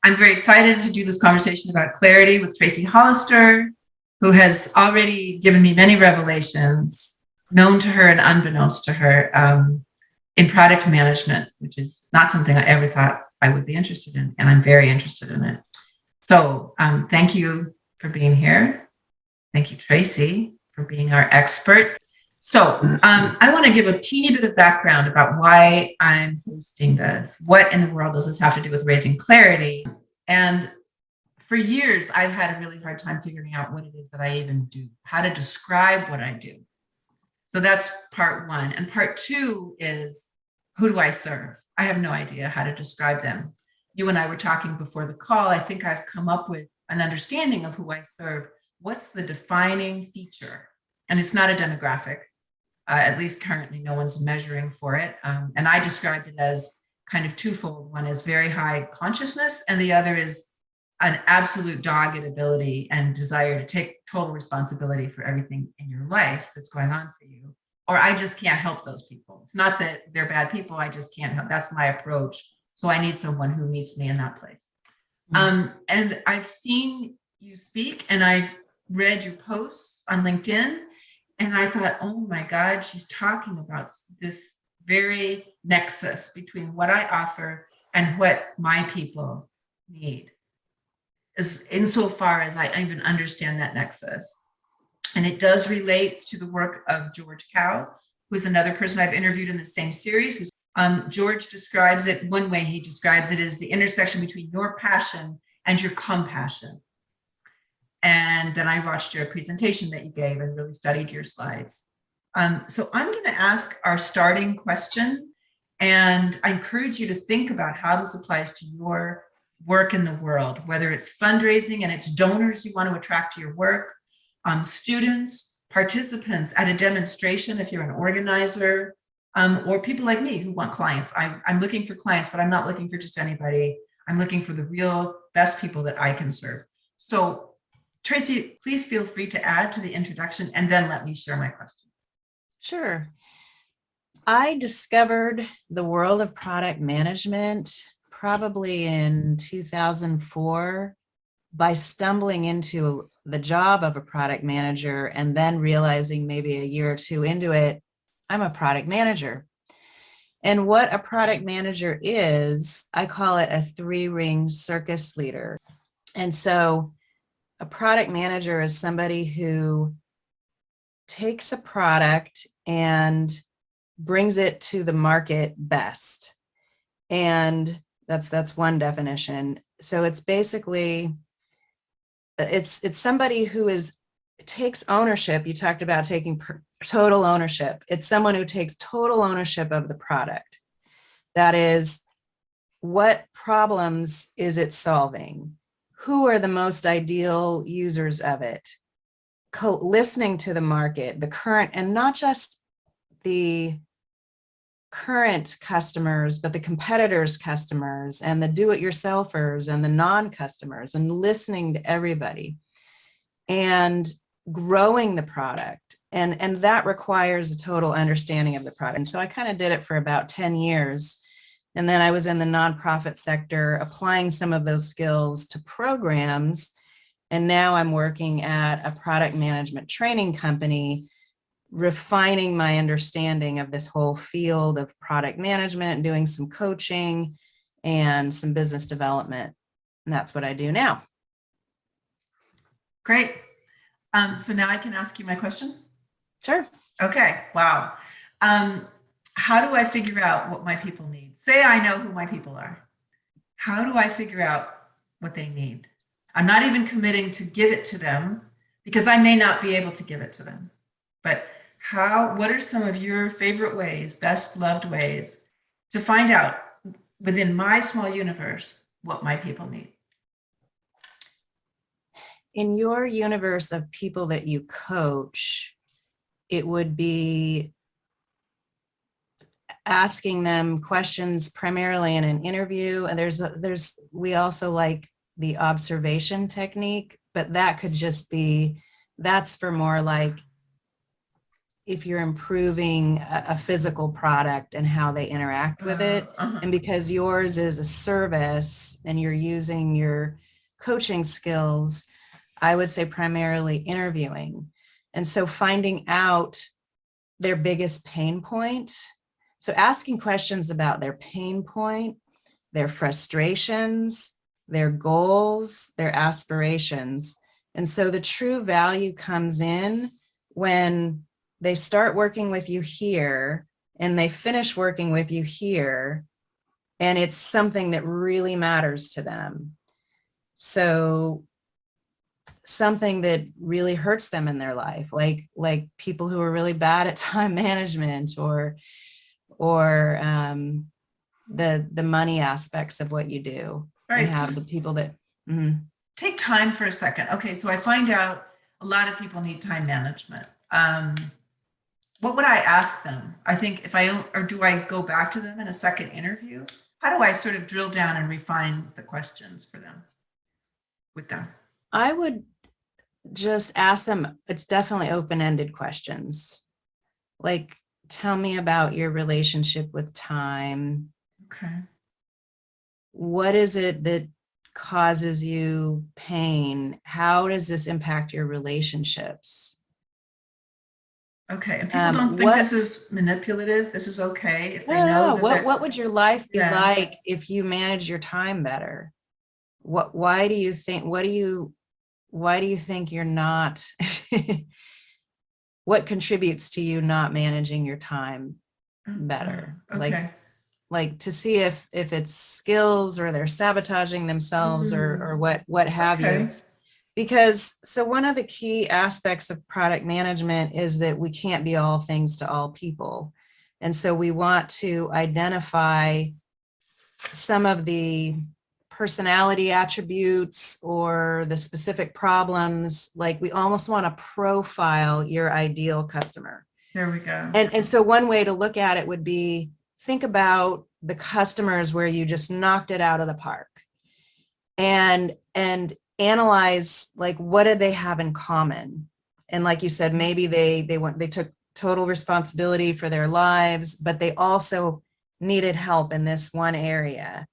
I'm very excited to do this conversation about clarity with Tracy Hollister, who has already given me many revelations, known to her and unbeknownst to her, in product management, which is not something I ever thought I would be interested in, and I'm very interested in it. So thank you for being here. Thank you, Tracy, for being our expert. So I want to give a teeny bit of background about why I'm hosting this. What in the world does this have to do with raising clarity? And for years, I've had a really hard time figuring out what it is that I even do, how to describe what I do. So that's part one. And part two is, who do I serve? I have no idea how to describe them. You and I were talking before the call. I think I've come up with an understanding of who I serve. What's the defining feature? And it's not a demographic. At least currently, no one's measuring for it. And I described it as kind of twofold. One is very high consciousness, and the other is an absolute dogged ability and desire to take total responsibility for everything in your life that's going on for you. Or I just can't help those people. It's not that they're bad people. I just can't help. That's my approach. So I need someone who meets me in that place. And I've seen you speak, and I've read your posts on LinkedIn. And I thought, oh my God, she's talking about this very nexus between what I offer and what my people need, as insofar as I even understand that nexus. And it does relate to the work of George Kao, who's another person I've interviewed in the same series. George describes it, one way he describes it is the intersection between your passion and your compassion. And then I watched your presentation that you gave and really studied your slides. So I'm going to ask our starting question, and I encourage you to think about how this applies to your work in the world, whether it's fundraising and it's donors you want to attract to your work, students, participants at a demonstration if you're an organizer, or people like me who want clients. I'm looking for clients, but I'm not looking for just anybody. I'm looking for the real best people that I can serve. So Tracy, please feel free to add to the introduction and then let me share my question. Sure. I discovered the world of product management probably in 2004 by stumbling into the job of a product manager and then realizing maybe a year or two into it, I'm a product manager. And what a product manager is, I call it a three-ring circus leader. And so a product manager is somebody who takes a product and brings it to the market best. And that's one definition. So it's basically, it's somebody who takes ownership. You talked about taking total ownership. It's someone who takes total ownership of the product. That is, what problems is it solving? Who are the most ideal users of it? Listening to the market, the current, and not just the current customers, but the competitors' customers and the do-it-yourselfers and the non-customers, and listening to everybody and growing the product. And that requires a total understanding of the product. And so I kind of did it for about 10 years. And then I was in the nonprofit sector, applying some of those skills to programs. And now I'm working at a product management training company, refining my understanding of this whole field of product management, doing some coaching and some business development. And that's what I do now. Great. So now I can ask you my question? Sure. Okay. Wow. How do I figure out what my people need? Say I know who my people are. How do I figure out what they need? I'm not even committing to give it to them because I may not be able to give it to them. But what are some of your favorite ways, best loved ways to find out within my small universe what my people need? In your universe of people that you coach, it would be asking them questions primarily in an interview. And we also like the observation technique, but that could just be, that's for more like if you're improving a physical product and how they interact with it. And because yours is a service and you're using your coaching skills, I would say primarily interviewing. And so finding out their biggest pain point. So asking questions about their pain point, their frustrations, their goals, their aspirations. And so the true value comes in when they start working with you here and they finish working with you here, and it's something that really matters to them. So something that really hurts them in their life, like people who are really bad at time management, or the money aspects of what you do. Right. And have the people that take time for a second. Okay, so I find out a lot of people need time management. What would I ask them? I think do I go back to them in a second interview? How do I sort of drill down and refine the questions for them, with them? I would just ask them, it's definitely open-ended questions. Like, tell me about your relationship with time. Okay. What is it that causes you pain? How does this impact your relationships? Okay, and people don't think this is manipulative. This is okay if they know. What would your life be like if you manage your time better? Why do you think you're not? What contributes to you not managing your time better? Okay. Like to see if it's skills, or they're sabotaging themselves, or what have you. Because so one of the key aspects of product management is that we can't be all things to all people. And so we want to identify some of the personality attributes or the specific problems. Like, we almost want to profile your ideal customer. There we go. And so one way to look at it would be, think about the customers where you just knocked it out of the park, and analyze, like, what do they have in common? And like you said, maybe they took total responsibility for their lives, but they also needed help in this one area.